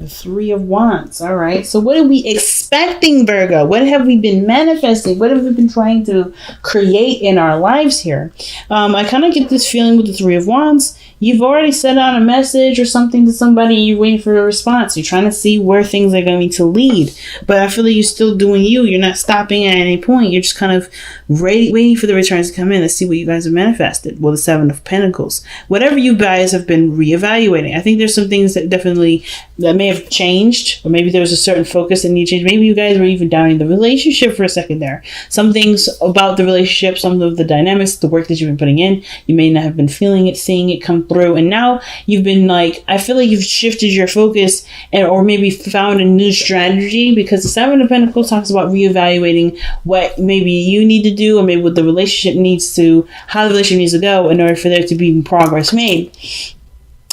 The Three of Wands. All right. So what are we expecting, Virgo? What have we been manifesting? What have we been trying to create in our lives here? I kind of get this feeling with the Three of Wands. You've already sent out a message or something to somebody. You're waiting for a response. You're trying to see where things are going to lead. But I feel like you're still doing you. You're not stopping at any point. You're just kind of waiting for the returns to come in. Let's see what you guys have manifested. Well, the Seven of Pentacles. Whatever you guys have been reevaluating. I think there's some things that that may have changed. Or maybe there was a certain focus that needed to change. Maybe you guys were even down in the relationship for a second there. Some things about the relationship, some of the dynamics, the work that you've been putting in, you may not have been feeling it, seeing it come through, and now you've been I feel like you've shifted your focus or maybe found a new strategy, because the Seven of Pentacles talks about reevaluating what maybe you need to do, or maybe what the relationship how the relationship needs to go in order for there to be progress made.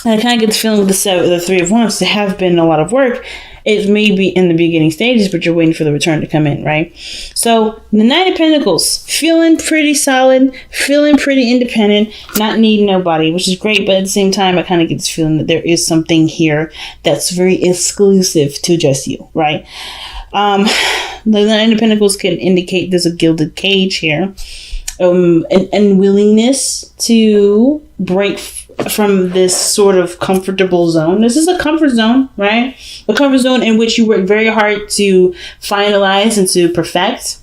And I kind of get the feeling with the Three of Wands, there have been a lot of work. It may be in the beginning stages, but you're waiting for the return to come in, right? So the Nine of Pentacles, feeling pretty solid, feeling pretty independent, not needing nobody, which is great. But at the same time, I kind of get this feeling that there is something here that's very exclusive to just you, right? The Nine of Pentacles can indicate there's a gilded cage here. An unwillingness to break from this sort of comfortable zone. This is a comfort zone, right? A comfort zone in which you work very hard to finalize and to perfect.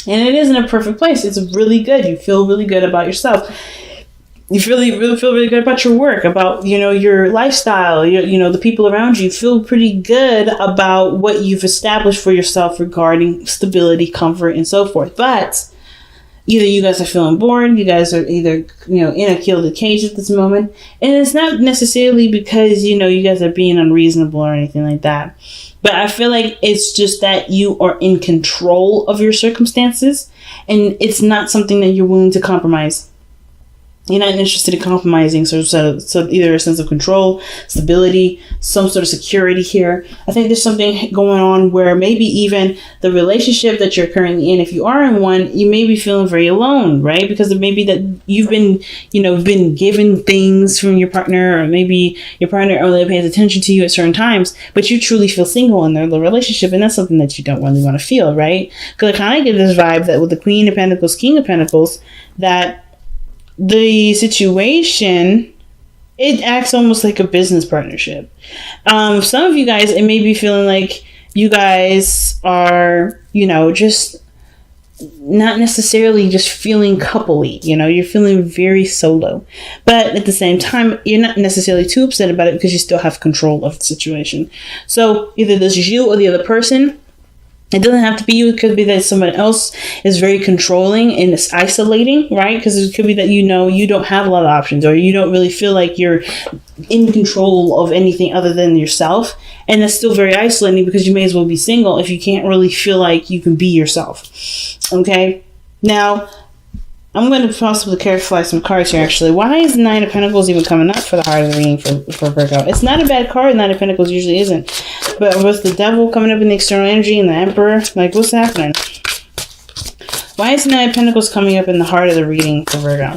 And it isn't a perfect place. It's really good. You feel really good about yourself. You feel really good about your work, about, your lifestyle, the people around you. You feel pretty good about what you've established for yourself regarding stability, comfort, and so forth. But either you guys are feeling bored, you guys are either, in a gilded cage at this moment. And it's not necessarily because, you guys are being unreasonable or anything like that. But I feel like it's just that you are in control of your circumstances, and it's not something that you're willing to compromise. You're not interested in compromising, so either a sense of control, stability, some sort of security here. I think there's something going on where maybe even the relationship that you're currently in, if you are in one, you may be feeling very alone, right? Because it may be that you've been given things from your partner, or maybe your partner only pays attention to you at certain times, but you truly feel single in the relationship, and that's something that you don't really want to feel, right? Because I kind of get this vibe that with the Queen of Pentacles, King of Pentacles, that the situation, it acts almost like a business partnership. Some of you guys, it may be feeling like you guys are, just not necessarily just feeling coupley. You're feeling very solo. But at the same time, you're not necessarily too upset about it because you still have control of the situation. So either this is you or the other person. It doesn't have to be you. It could be that someone else is very controlling and is isolating, right? Because it could be that you don't have a lot of options, or you don't really feel like you're in control of anything other than yourself. And that's still very isolating, because you may as well be single if you can't really feel like you can be yourself. Okay? Now, I'm going to possibly clarify some cards here, actually. Why is the Nine of Pentacles even coming up for the heart of the reading for Virgo? It's not a bad card. Nine of Pentacles usually isn't. But with the Devil coming up in the external energy and the Emperor, what's happening? Why is the Nine of Pentacles coming up in the heart of the reading for Virgo?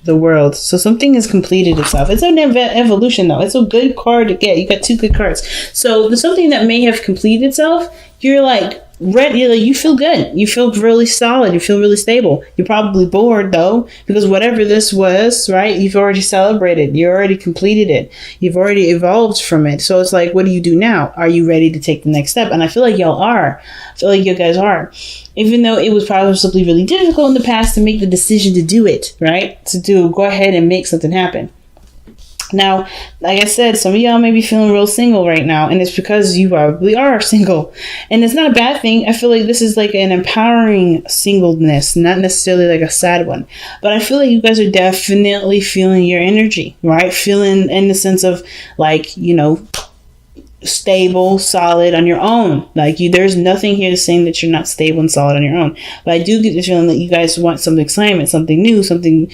The World. So something has completed itself. It's an evolution, though. It's a good card to get. You got two good cards. So there's something that may have completed itself. You're ready. You feel good. You feel really solid. You feel really stable. You're probably bored, though, because whatever this was, right, you've already celebrated. You already completed it. You've already evolved from it. So it's what do you do now? Are you ready to take the next step? And I feel like y'all are. I feel like you guys are. Even though it was probably really difficult in the past to make the decision to do it, right? Go ahead and make something happen. Now, like I said, some of y'all may be feeling real single right now, and it's because you probably are single. And it's not a bad thing. I feel like this is an empowering singleness, not necessarily a sad one. But I feel like you guys are definitely feeling your energy, right? Feeling in the sense of stable, solid on your own. Like there's nothing here saying that you're not stable and solid on your own. But I do get the feeling that you guys want some excitement, something new, something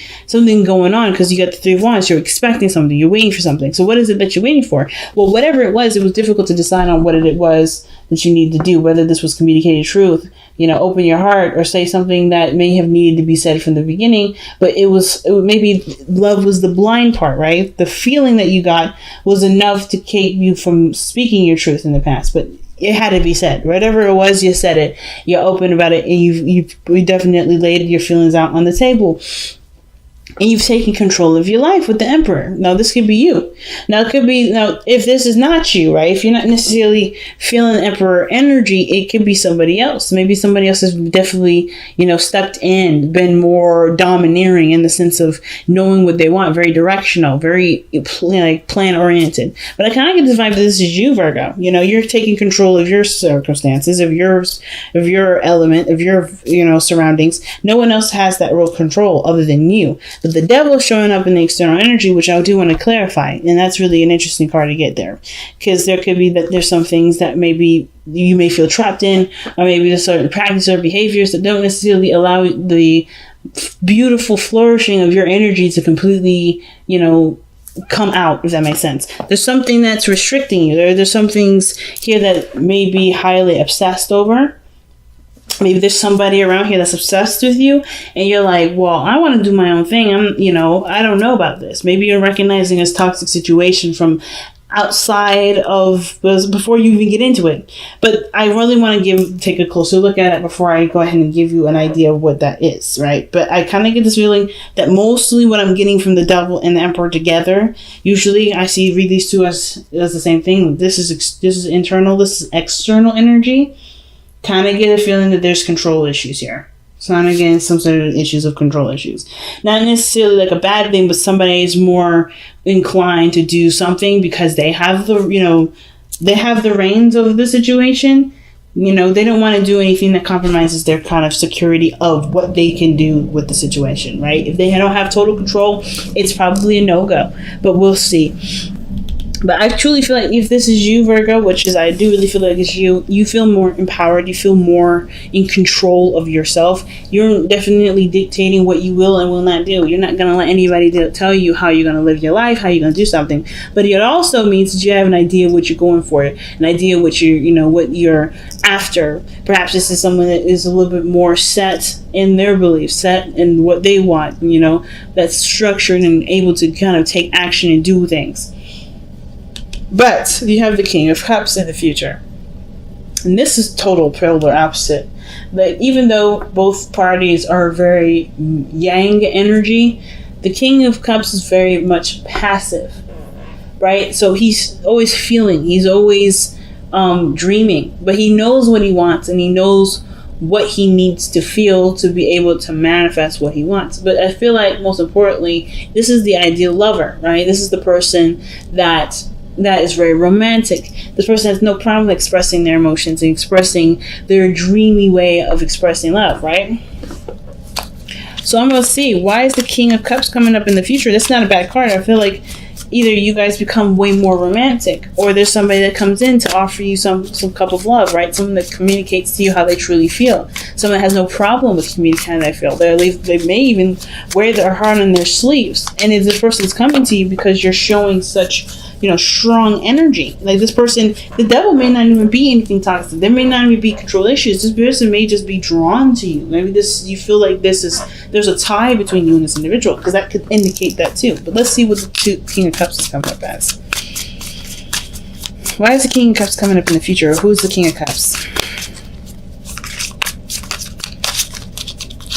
going on, because you got the Three of Wands. You're expecting something. You're waiting for something. So what is it that you're waiting for? Well, whatever it was difficult to decide on what it was that you need to do. Whether this was communicating truth, open your heart, or say something that may have needed to be said from the beginning. But maybe love was the blind part, right? The feeling that you got was enough to keep you from speaking your truth in the past, but it had to be said. Whatever it was, you said it. You're open about it, and you definitely laid your feelings out on the table. And you've taken control of your life with the Emperor. Now, this could be you. Now, if this is not you, right? If you're not necessarily feeling Emperor energy, it could be somebody else. Maybe somebody else has definitely, stepped in, been more domineering in the sense of knowing what they want, very directional, very plan-oriented. But I kind of get the vibe that this is you, Virgo. You're taking control of your circumstances, of your element, of your, surroundings. No one else has that real control other than you. But the devil is showing up in the external energy, which I do want to clarify. And that's really an interesting card to get there. Because there could be that there's some things that maybe you may feel trapped in, or maybe there's certain practices or behaviors that don't necessarily allow the beautiful flourishing of your energy to completely, come out, if that makes sense. There's something that's restricting you. There's some things here that may be highly obsessed over. Maybe there's somebody around here that's obsessed with you, and you're like, well, I want to do my own thing. I don't know about this. Maybe you're recognizing this toxic situation from outside of, before you even get into it. But I really want to take a closer look at it before I go ahead and give you an idea of what that is, right? But I kind of get this feeling that mostly what I'm getting from the devil and the Emperor together, usually read these two as the same thing. This is internal, this is external energy. Kind of get a feeling that there's control issues here. So I'm getting some sort of issues of control issues. Not necessarily like a bad thing, but somebody is more inclined to do something because they have the reins over the situation. They don't want to do anything that compromises their kind of security of what they can do with the situation, right? If they don't have total control, it's probably a no-go. But we'll see. But I truly feel like if this is you, Virgo, which is, I do really feel like it's you feel more empowered. You feel more in control of yourself. You're definitely dictating what you will and will not do. You're not going to let anybody tell you how you're going to live your life, how you're going to do something. But it also means that you have an idea of what you're going for, an idea of what what you're after. Perhaps this is someone that is a little bit more set in their beliefs, set in what they want, that's structured and able to kind of take action and do things. But you have the King of Cups in the future. And this is total polar opposite. But even though both parties are very yang energy, the King of Cups is very much passive, right? So he's always feeling, he's always dreaming, but he knows what he wants and he knows what he needs to feel to be able to manifest what he wants. But I feel like most importantly, this is the ideal lover, right? This is the person that is very romantic. This person has no problem expressing their emotions and expressing their dreamy way of expressing love, right? So I'm going to see, why is the King of Cups coming up in the future? That's not a bad card. I feel like either you guys become way more romantic, or there's somebody that comes in to offer you some cup of love, right? Someone that communicates to you how they truly feel. Someone that has no problem with communicating how they feel. They may even wear their heart on their sleeves. And if this person's coming to you because you're showing such strong energy, like this person, the devil may not even be anything toxic. There may not even be control issues. This person may just be drawn to you. Maybe you feel like there's a tie between you and this individual, because that could indicate that too. But let's see what the King of Cups is coming up as. Why is the King of Cups coming up in the future? Who's the King of Cups?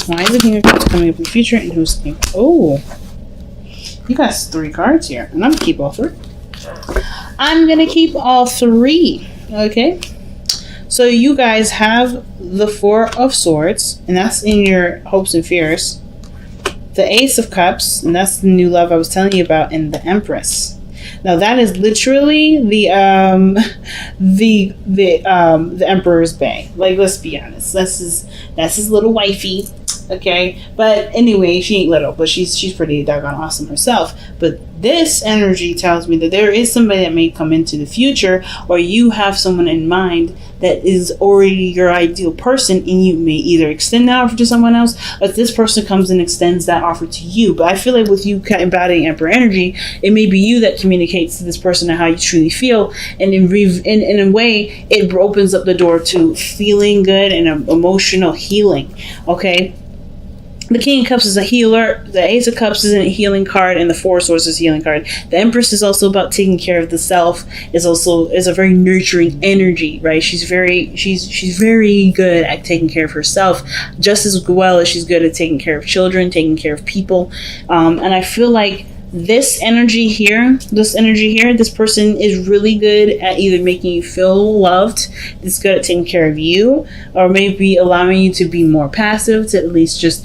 Why is the King of Cups coming up in the future, and who's the King? Oh, you got 3 cards here, and I'm gonna keep all 3. I'm gonna keep all 3. Okay, so you guys have the 4 of Swords, and that's in your hopes and fears. The Ace of Cups, and that's the new love I was telling you about, and the Empress. Now that is literally the Emperor's Bay. Like, let's be honest, that's his little wifey. Okay, but anyway, she ain't little, but she's pretty doggone awesome herself. But this energy tells me that there is somebody that may come into the future, or you have someone in mind that is already your ideal person, and you may either extend that offer to someone else, or this person comes and extends that offer to you. But I feel like with you embodying Emperor energy, it may be you that communicates to this person how you truly feel, and in a way, it opens up the door to feeling good and emotional healing. Okay. The King of Cups is a healer. The Ace of Cups is a healing card, and the Four of Swords is a healing card. The Empress is also about taking care of the self. Is a very nurturing energy, right? She's very good at taking care of herself, just as well as she's good at taking care of children, taking care of people. And I feel like this energy here, this person is really good at either making you feel loved, it's good at taking care of you, or maybe allowing you to be more passive, to at least just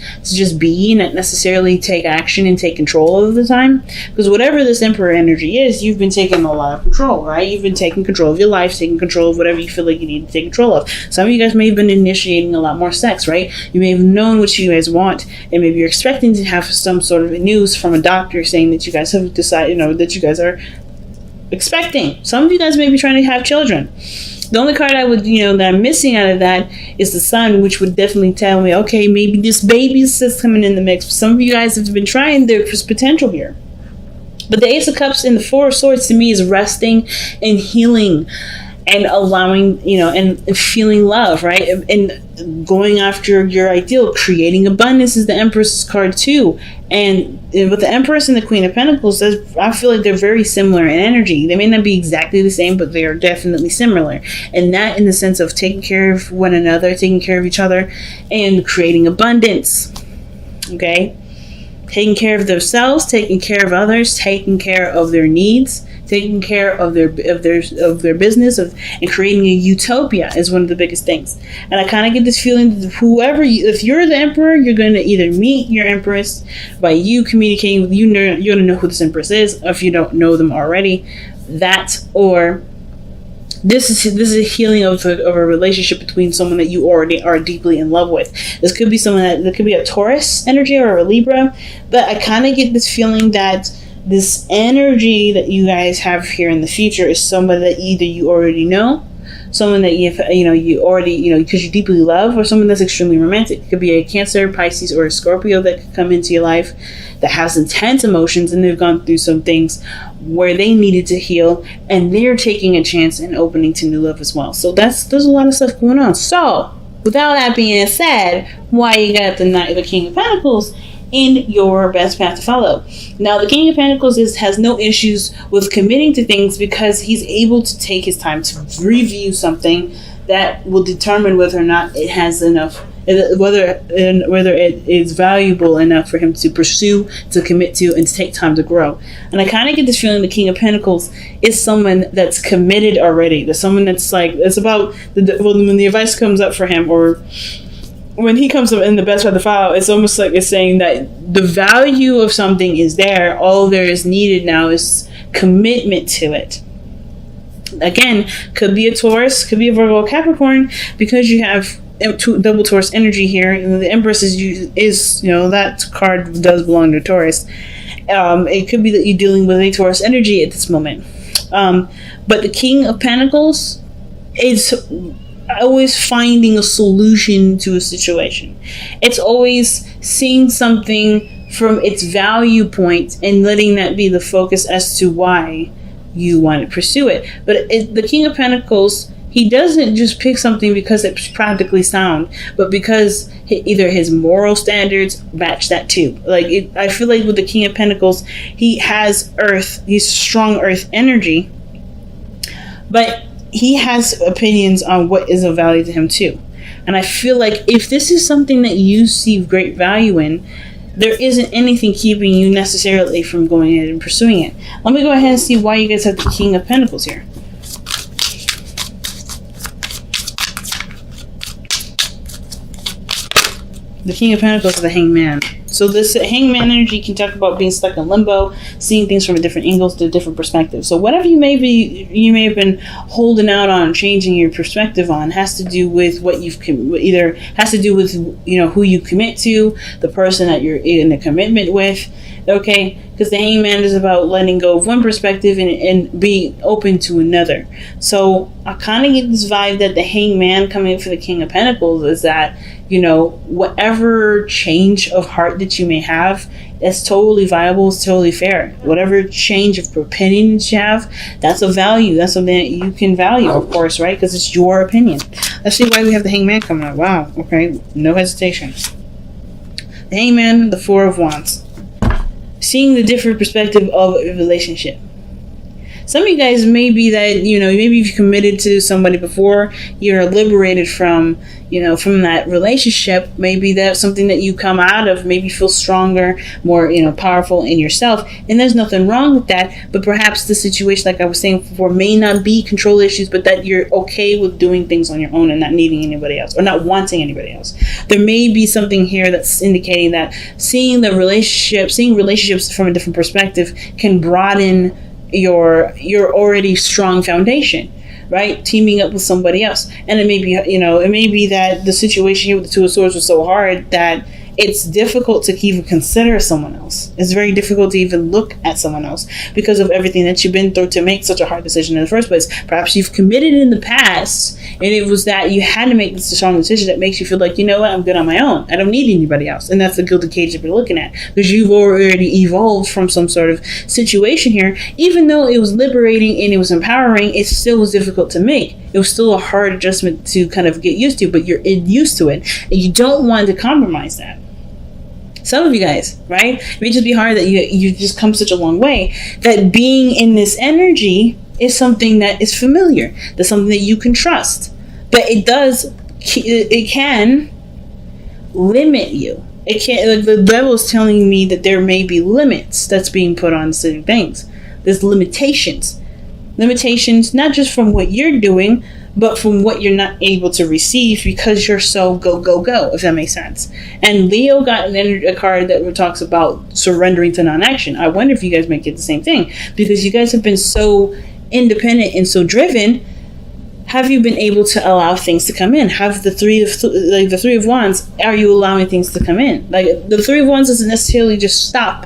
be, not necessarily take action and take control of the time. Because whatever this Emperor energy is, you've been taking a lot of control, right? You've been taking control of your life, taking control of whatever you feel like you need to take control of. Some of you guys may have been initiating a lot more sex, right? You may have known what you guys want, and maybe you're expecting to have some sort of news from a doctor saying that you guys have decided, that you guys are expecting. Some of you guys may be trying to have children. The only card I would, that I'm missing out of that is the Sun, which would definitely tell me, okay, maybe this baby's just coming in the mix. Some of you guys have been trying, there's potential here. But the Ace of Cups and the Four of Swords to me is resting and healing and allowing, and feeling love, right? And going after your ideal. Creating abundance is the Empress card too. And with the Empress and the Queen of Pentacles, I feel like they're very similar in energy. They may not be exactly the same, but they are definitely similar. And that in the sense of taking care of one another, taking care of each other, and creating abundance. Okay? Taking care of themselves, taking care of others, taking care of their needs, taking care of their business, and creating a utopia is one of the biggest things. And I kind of get this feeling that if you're the Emperor, you're going to either meet your Empress by you communicating with you're going to know who this Empress is, if you don't know them already. That, or this is a healing of a relationship between someone that you already are deeply in love with. This could be someone that could be a Taurus energy or a Libra, but I kind of get this feeling that this energy that you guys have here in the future is someone that either you already know, someone that you already because you deeply love, or someone that's extremely romantic. It could be a Cancer, Pisces, or a Scorpio that could come into your life that has intense emotions, and they've gone through some things where they needed to heal, and they're taking a chance and opening to new love as well. So there's a lot of stuff going on. So without that being said, why you got the King of Pentacles in your best path to follow. Now, the King of Pentacles has no issues with committing to things because he's able to take his time to review something that will determine whether or not it has enough, whether it is valuable enough for him to pursue, to commit to, and to take time to grow. And I kind of get this feeling the King of Pentacles is someone that's committed already. There's someone that's like, it's about when the advice comes up for him, or when he comes up in the best path to follow, it's almost like it's saying that the value of something is there. All there is needed now is commitment to it. Again, could be a Taurus, could be a Virgo or Capricorn, because you have double Taurus energy here. The Empress is that card does belong to Taurus. It could be that you're dealing with a Taurus energy at this moment. But the King of Pentacles is always finding a solution to a situation. It's always seeing something from its value point and letting that be the focus as to why you want to pursue it. But the King of Pentacles, he doesn't just pick something because it's practically sound, but because either his moral standards match that too. I feel like with the King of Pentacles, he has earth, he's strong earth energy, but he has opinions on what is of value to him too. And I feel like if this is something that you see great value in, there isn't anything keeping you necessarily from going ahead and pursuing it. Let me go ahead and see why you guys have the King of Pentacles here. The King of Pentacles is the Hanged Man. So this hangman energy can talk about being stuck in limbo, seeing things from a different angles to a different perspective. So whatever you may have been holding out on, changing your perspective on, has to do with what you've either has to do with who you commit to, the person that you're in a commitment with. Okay, because the hangman is about letting go of one perspective and being open to another. So I kind of get this vibe that the hangman coming for the King of Pentacles is that, whatever change of heart that you may have, that's totally viable, it's totally fair. Whatever change of opinion that you have, that's a value. That's something that you can value, of course, right? Because it's your opinion. Let's see why we have the hangman coming up. Wow, okay, no hesitation. The hangman, the Four of Wands. Seeing the different perspective of a relationship. Some of you guys may be that, maybe if you committed to somebody before, you're liberated from that relationship. Maybe that's something that you come out of, maybe feel stronger, more, powerful in yourself. And there's nothing wrong with that. But perhaps the situation, like I was saying before, may not be control issues, but that you're okay with doing things on your own and not needing anybody else or not wanting anybody else. There may be something here that's indicating that seeing relationships from a different perspective can broaden your already strong foundation, right? Teaming up with somebody else. And it may be that the situation here with the Two of Swords was so hard that it's difficult to even consider someone else. It's very difficult to even look at someone else because of everything that you've been through to make such a hard decision in the first place. Perhaps you've committed in the past and it was that you had to make this strong decision that makes you feel like, I'm good on my own. I don't need anybody else. And that's the gilded cage that we're looking at, because you've already evolved from some sort of situation here. Even though it was liberating and it was empowering, it still was difficult to make. It was still a hard adjustment to kind of get used to, but you're used to it and you don't want to compromise that. Some of you guys, right? It may just be hard that you just come such a long way that being in this energy is something that is familiar. That's something that you can trust. But it can limit you. It can't. The devil is telling me that there may be limits that's being put on certain things. There's limitations. Limitations not just from what you're doing, but from what you're not able to receive because you're so go, go, go, if that makes sense. And Leo got a card that talks about surrendering to non-action. I wonder if you guys might get the same thing, because you guys have been so independent and so driven. Have you been able to allow things to come in? Have the Three of Wands, are you allowing things to come in? Like the Three of Wands doesn't necessarily just stop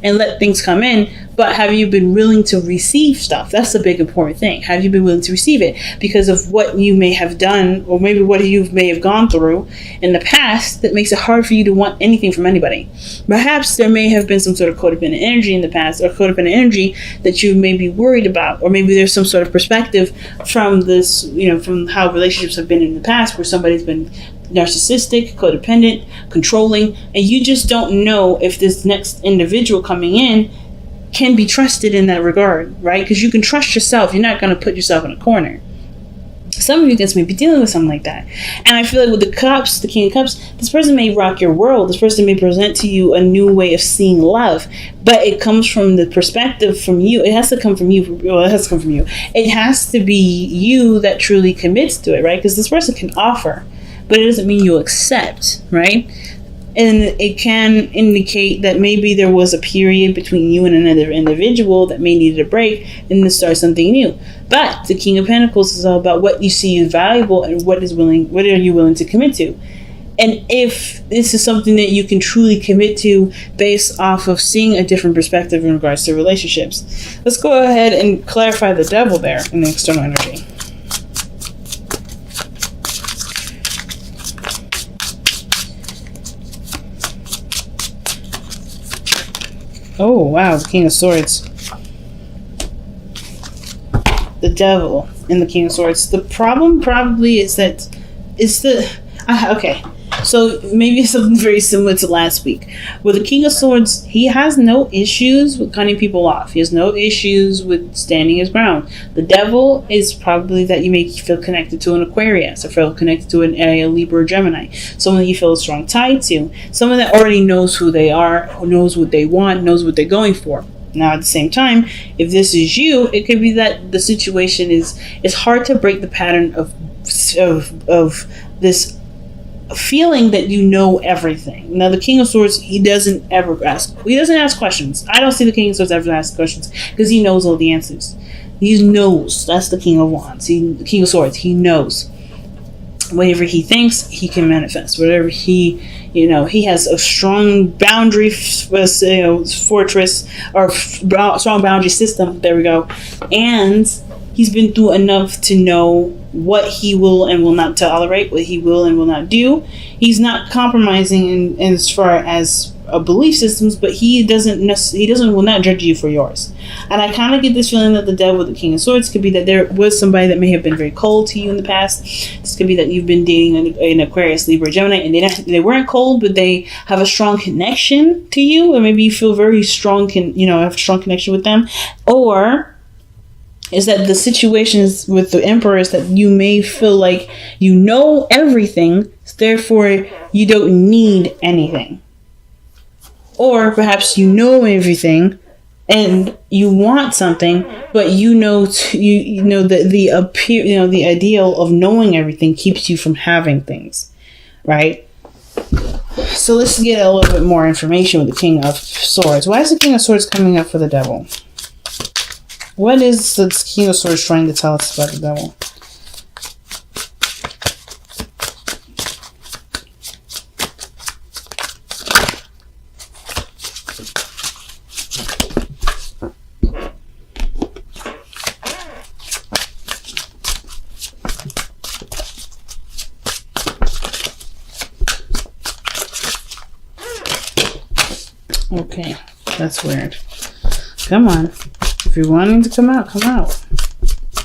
and let things come in, but have you been willing to receive stuff? That's the big important thing. Have you been willing to receive it because of what you may have done, or maybe what you may have gone through in the past that makes it hard for you to want anything from anybody? Perhaps there may have been some sort of codependent energy in the past, or codependent energy that you may be worried about, or maybe there's some sort of perspective from this, from how relationships have been in the past where somebody's been narcissistic, codependent, controlling, and you just don't know if this next individual coming in can be trusted in that regard, right? Because you can trust yourself. You're not going to put yourself in a corner. Some of you guys may be dealing with something like that. And I feel like with the Cups, the King of Cups, this person may rock your world. This person may present to you a new way of seeing love, but it comes from the perspective from you. It has to come from you. Well, it has to come from you. It has to be you that truly commits to it, right? Because this person can offer, but it doesn't mean you accept, right? And it can indicate that maybe there was a period between you and another individual that may need a break and to start something new. But the King of Pentacles is all about what you see is valuable and what are you willing to commit to. And if this is something that you can truly commit to based off of seeing a different perspective in regards to relationships. Let's go ahead and clarify the devil there in the external energy. Oh, wow, the King of Swords. The devil and the King of Swords. The problem probably is that it's the... okay, so maybe it's something very similar to last week. With the King of Swords, he has no issues with cutting people off. He has no issues with standing his ground. The devil is probably that you may feel connected to an Aquarius, or feel connected to a Libra or Gemini. Someone that you feel a strong tie to. Someone that already knows who they are, who knows what they want, knows what they're going for. Now, at the same time, if this is you, it could be that the situation is, it's hard to break the pattern of this feeling that you know everything. Now, the King of Swords, he doesn't ask questions. I don't see the King of Swords ever ask questions because he knows all the answers. He knows. That's the King of Wands. The King of Swords, he knows. Whatever he thinks, he can manifest. Whatever he has a strong boundary fortress, or strong boundary system. There we go. And he's been through enough to know what he will and will not tolerate, what he will and will not do. He's not compromising in as far as belief systems, but he will not judge you for yours. And I kind of get this feeling that the devil with the King of Swords could be that there was somebody that may have been very cold to you in the past. This could be that you've been dating an Aquarius, Libra, Gemini, and they weren't cold, but they have a strong connection to you, or maybe you feel very strong, have a strong connection with them. Or is that the situations with the Emperor is that you may feel like you know everything, therefore you don't need anything. Or perhaps you know everything and you want something, but the ideal of knowing everything keeps you from having things, right? So let's get a little bit more information with the King of Swords. Why is the King of Swords coming up for the devil? What is the King of Swords trying to tell us about the devil? Okay, that's weird. Come on. If you're wanting to come out, come out.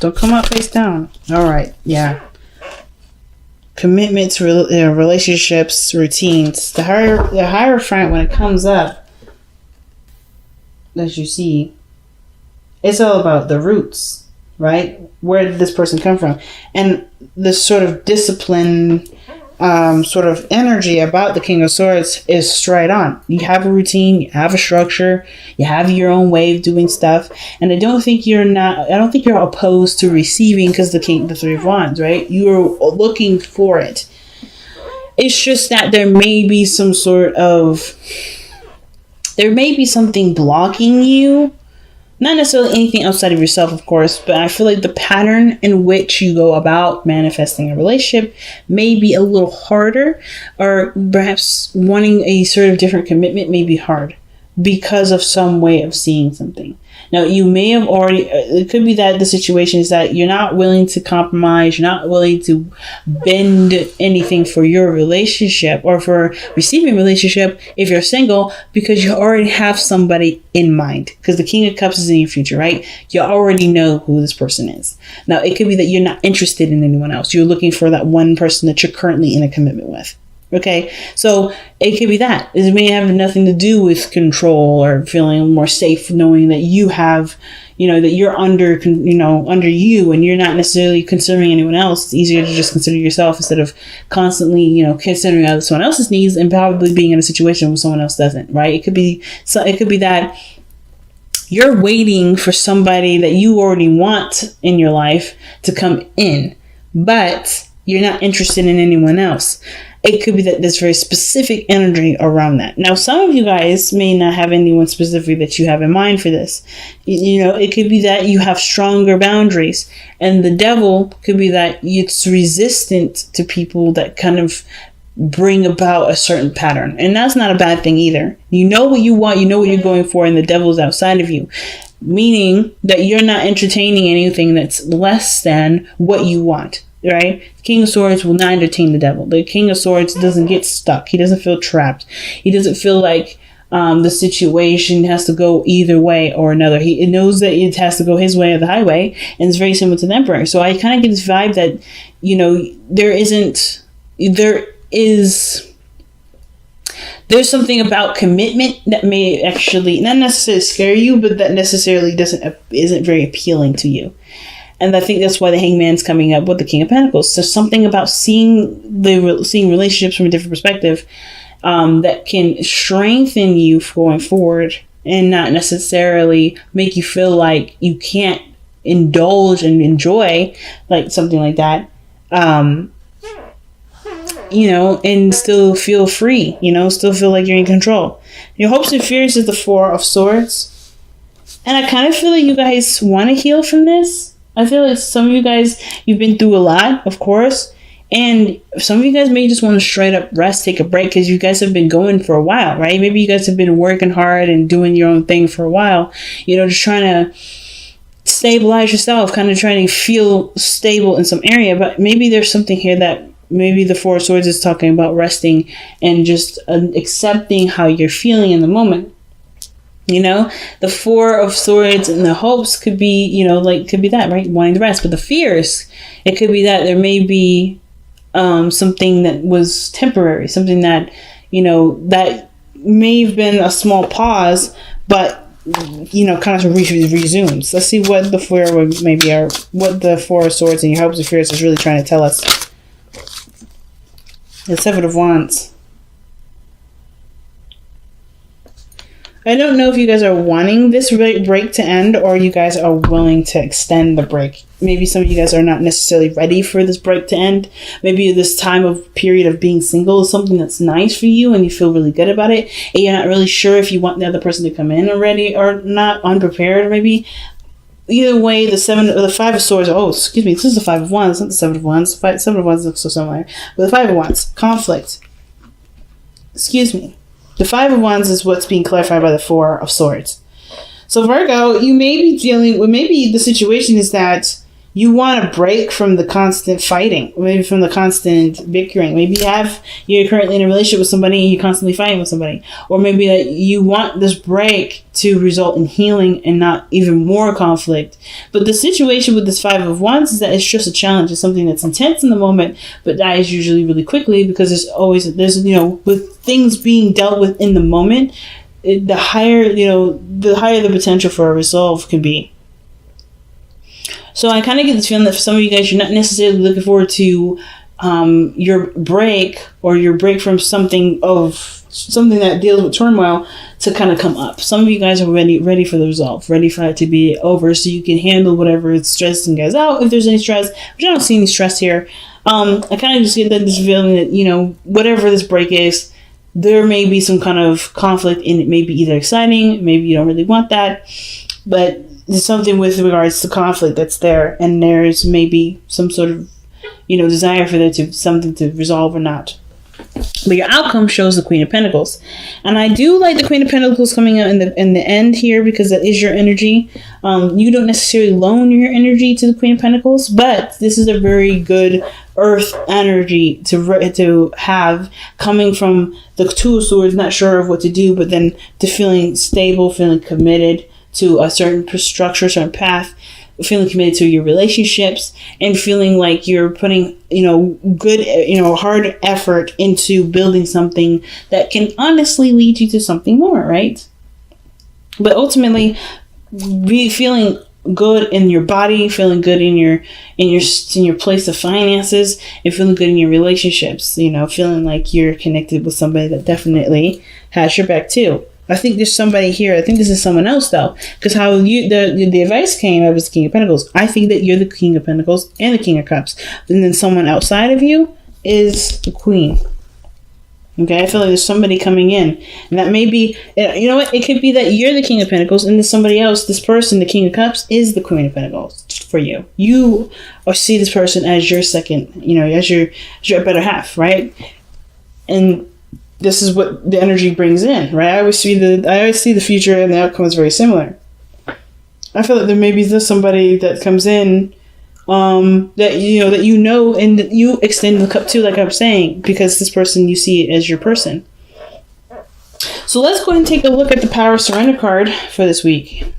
Don't come out face down. Alright, yeah. Commitment to relationships, routines. The Hierophant, when it comes up, as you see, it's all about the roots, right? Where did this person come from? And this sort of discipline, sort of energy about the King of Swords is straight on. You have a routine, you have a structure, you have your own way of doing stuff, and I don't think you're opposed to receiving, because the Three of Wands, right? You're looking for it. It's just that there may be something blocking you. Not necessarily anything outside of yourself, of course, but I feel like the pattern in which you go about manifesting a relationship may be a little harder, or perhaps wanting a sort of different commitment may be hard because of some way of seeing something. Now, you may have it could be that the situation is that you're not willing to compromise, you're not willing to bend anything for your relationship or for receiving a relationship if you're single, because you already have somebody in mind. Because the King of Cups is in your future, right? You already know who this person is. Now, it could be that you're not interested in anyone else. You're looking for that one person that you're currently in a commitment with. Okay, so it could be that. It may have nothing to do with control or feeling more safe knowing that you have, that you're under you and you're not necessarily considering anyone else. It's easier to just consider yourself instead of constantly, considering someone else's needs and probably being in a situation where someone else doesn't, right? It could be that you're waiting for somebody that you already want in your life to come in, but you're not interested in anyone else. It could be that there's very specific energy around that. Now, some of you guys may not have anyone specific that you have in mind for this. It could be that you have stronger boundaries, and the devil could be that it's resistant to people that kind of bring about a certain pattern. And that's not a bad thing either. You know what you want, you know what you're going for, and the devil's outside of you. Meaning that you're not entertaining anything that's less than what you want. Right? The King of Swords will not entertain the devil. The King of Swords doesn't get stuck. He doesn't feel trapped. He doesn't feel like the situation has to go either way or another. He knows that it has to go his way or the highway, and it's very similar to the Emperor. So I kind of get this vibe that, there's something about commitment that may actually not necessarily scare you, but that necessarily isn't very appealing to you. And I think that's why the Hangman's coming up with the King of Pentacles. So something about seeing relationships from a different perspective that can strengthen you going forward and not necessarily make you feel like you can't indulge and enjoy like something like that. but, and still feel free, still feel like you're in control. Your hopes and fears is the Four of Swords. And I kind of feel like you guys want to heal from this. I feel like some of you guys, you've been through a lot, of course. And some of you guys may just want to straight up rest, take a break, because you guys have been going for a while, right? Maybe you guys have been working hard and doing your own thing for a while, just trying to stabilize yourself, kind of trying to feel stable in some area. But maybe there's something here that maybe the Four of Swords is talking about resting and just accepting how you're feeling in the moment. The Four of Swords and the hopes could be, could be that, right? Wanting to rest. But the fears, it could be that there may be something that was temporary, something that, that may have been a small pause, but, kind of resumes. Let's see what the what the Four of Swords and your hopes and fears is really trying to tell us. The Seven of Wands. I don't know if you guys are wanting this break to end or you guys are willing to extend the break. Maybe some of you guys are not necessarily ready for this break to end. Maybe this period of being single is something that's nice for you and you feel really good about it. And you're not really sure if you want the other person to come in already or not, unprepared maybe. Either way, the Five of Swords. Oh, excuse me. This is the Five of Wands, not the Seven of Wands. Seven of Wands looks so similar. But the Five of Wands, conflict. Excuse me. The Five of Wands is what's being clarified by the Four of Swords. So Virgo, you may be dealing with, maybe the situation is that you want a break from the constant fighting, maybe from the constant bickering. Maybe you're currently in a relationship with somebody and you're constantly fighting with somebody. Or maybe you want this break to result in healing and not even more conflict. But the situation with this Five of Wands is that it's just a challenge. It's something that's intense in the moment, but dies usually really quickly because with things being dealt with in the moment, the higher the potential for a resolve can be. So I kind of get this feeling that for some of you guys, you're not necessarily looking forward to your break or your break from something that deals with turmoil to kind of come up. Some of you guys are ready for the resolve, ready for it to be over so you can handle whatever is stressing you guys out if there's any stress, which I don't see any stress here. I kind of just get this feeling that, whatever this break is, there may be some kind of conflict and it may be either exciting, maybe you don't really want that, but there's something with regards to conflict that's there, and there's maybe some sort of, desire for there to something to resolve or not. But your outcome shows the Queen of Pentacles, and I do like the Queen of Pentacles coming out in the end here because that is your energy. You don't necessarily loan your energy to the Queen of Pentacles, but this is a very good Earth energy to have coming from the Two of Swords, not sure of what to do, but then to feeling stable, feeling committed to a certain structure, certain path, feeling committed to your relationships, and feeling like you're putting, good, hard effort into building something that can honestly lead you to something more, right? But ultimately, be feeling good in your body, feeling good in your place of finances, and feeling good in your relationships. Feeling like you're connected with somebody that definitely has your back too. I think there's somebody here. I think this is someone else though, because how the advice came, I was the King of Pentacles. I think that you're the King of Pentacles and the King of Cups, and then someone outside of you is the Queen. Okay, I feel like there's somebody coming in, and that may be, what? It could be that you're the King of Pentacles, and there's somebody else. This person, the King of Cups, is the Queen of Pentacles for you. You see this person as your second, as your better half, right? And this is what the energy brings in, right? I always see the future and the outcome is very similar. I feel like there may be somebody that comes in and that you extend the cup to, like I'm saying, because this person, you see it as your person. So let's go ahead and take a look at the Power of Surrender card for this week.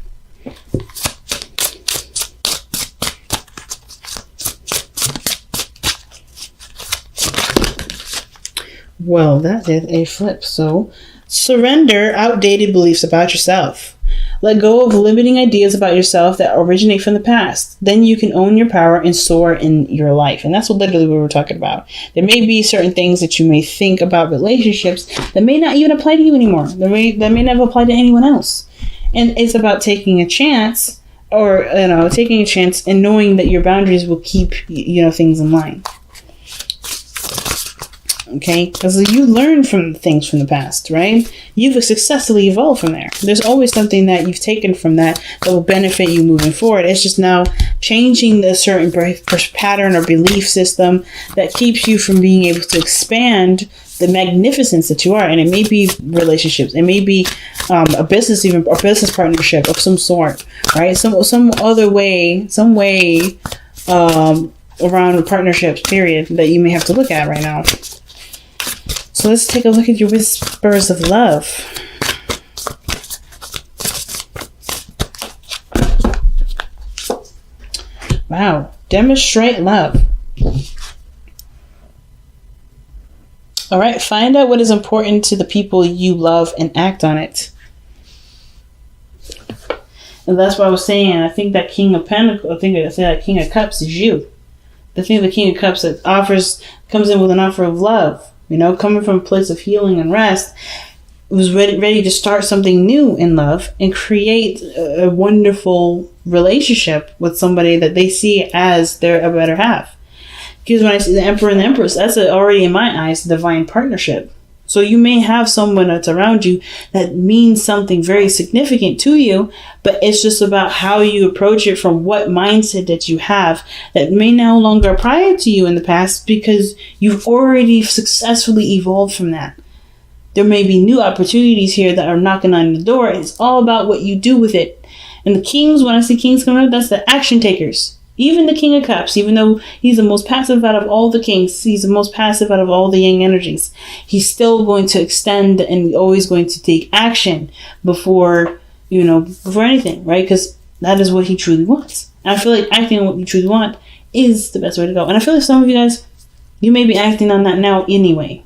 Well, that is a flip. So, surrender outdated beliefs about yourself. Let go of limiting ideas about yourself that originate from the past. Then you can own your power and soar in your life. And that's literally what we're talking about. There may be certain things that you may think about relationships that may not even apply to you anymore. That may never apply to anyone else. And it's about taking a chance, and knowing that your boundaries will keep, things in line. Okay, because you learn from things from the past, right? You've successfully evolved from there. There's always something that you've taken from that will benefit you moving forward. It's just now changing the certain pattern or belief system that keeps you from being able to expand the magnificence that you are. And it may be relationships, it may be a business, even a business partnership of some sort, right? Some other way, some way around partnerships, period, that you may have to look at right now. So let's take a look at your whispers of love. Wow. Demonstrate love. All right. Find out what is important to the people you love and act on it. And that's what I was saying. I think that King of Pentacles, I think I said that King of Cups is you. The thing, the King of Cups that comes in with an offer of love. You know, coming from a place of healing and rest, was ready to start something new in love and create a wonderful relationship with somebody that they see as their a better half. Because when I see the Emperor and the Empress, that's already in my eyes a divine partnership. So you may have someone that's around you that means something very significant to you, but it's just about how you approach it from what mindset that you have that may no longer apply to you in the past because you've already successfully evolved from that. There may be new opportunities here that are knocking on the door. It's all about what you do with it. And the kings, when I see kings coming up, that's the action takers. Even the King of Cups, even though he's the most passive out of all the kings, he's the most passive out of all the yang energies, he's still going to extend and always going to take action before anything, right? Because that is what he truly wants. And I feel like acting on what you truly want is the best way to go. And I feel like some of you guys, you may be acting on that now anyway.